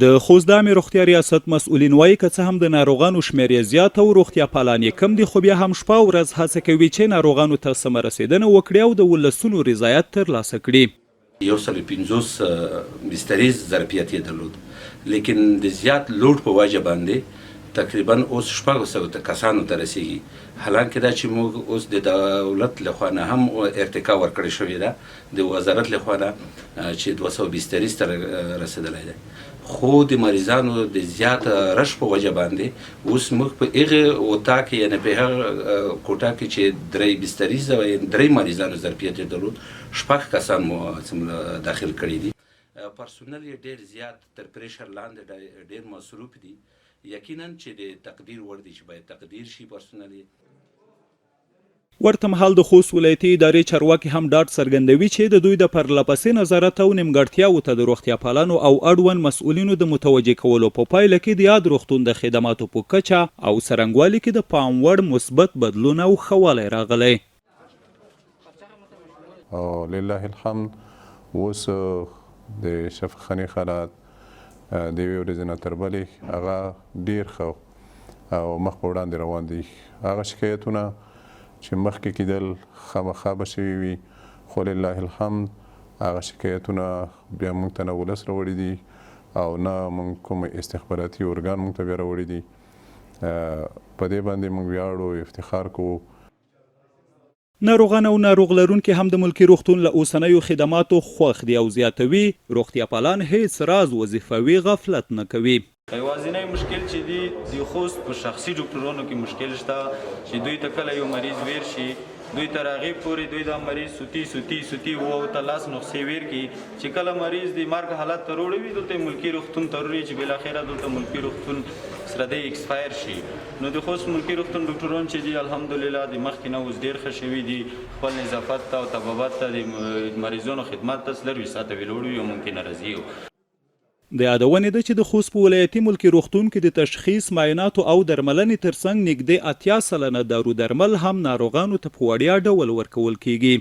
د خوست د عامې روغتیا ریاست مسؤلین وایي که څه هم د ناروغانو شمېر یې زیات او روغتیا پالان یې کم دي، خو بیا هم شپه او ورځ هڅه کوي چې ناروغانو ته سمه رسېدنه وکړي او د ولسونو رضایت ترلاسه کړي. 150 بسترې ظرفیت یې درلود، لیکن د زیات لوډ په وجه باندې تقریبا اوس 600 کسانو ته رسېږي. حالانکه دا چې موږ اوس د دولت لخوا نه هم ارتقا ورکړې شوې ده، د وزارت لخوا نه چې 200 بسترې ته رسېدلی دی، خو د مریضانو د زیات رش په وجه باندې اوس موږ په هغه وطا کې یعنې په هغه کوټه کې چې 3 بسترې 3 مریضانو ظرفیت یې درلود 6 کسان مو داخل کړي دي. پرسونل یې ډېر زیات تر پریشر لاندې ډېر مصروف دي. یقینا چې د تقدیر وړ دي چې باید تقدیر شي پرسونل یې. ورته مهال د خوست ولایتي ادارې چارواکي هم ډاډ څرګندوي چې د دوی د پرلهپسې نظارت او نیمګړتیاوو ته د روغتیا پالانو او اړوند مسؤلینو د متوجه کولو په پایله کې د یاد روغتون د خدماتو په کچه او څرنګوالي کې د پام وړ مثبت بدلون او ښه والی راغلی. لله الحمد اوس د شفاخانې حالات د یوې ورځې نه تر بلې هغه ډېر ښه او مخ په وړاندې روان دي. هغه شکایتونه چې مخکې کېدل خامخا به شوي وي، خو لله الحمد هغه شکایتونه بیا موږ ته نه ولس راوړي دي او نه موږ کوم استخباراتي ارګان موږ ته بیا راوړي دي. په دې باندې موږ ویاړو، افتخار کوو. ناروغان او ناروغ لرونکي هم د ملکي روغتون له اوسنیو خدماتو خوښ دي او زیاتوي روغتیا پالان هیڅ راز وظیفوي غفلت نه کوي. یوازینی مشکل چې دی د خوست په شخصي ډاکټرانو کې مشکل شته چې دوی ته کله یو مریض ویر شي، دوی تر هغې پورې دوی دا مریض سوتي او ته لاس نسخې ویر کړي چې کله مریض د مرګ حالت ته وروړي دلته ملکي روغتون ته وروړي چې بالاخره دلته ملکي روغتون سره دی ایکسپایر شي. نو د خوست ملکي روغتون ډاکټران چې دي الحمدلله د مخکې نه اوس ډېر ښه شوي دي، خپل نظافت ته او طبابت ته د مریضانو خدمت ته 20 ساعته ویلوړ وي او ممکنه راځي. د یادونې ده چې د خوست په ولایتي ملکي روغتون کې د تشخیص، معایناتو او درملنې ترڅنګ نږدې 80 سلنه دارو درمل هم ناروغانو ته په وړیا ډول ورکول کیږي.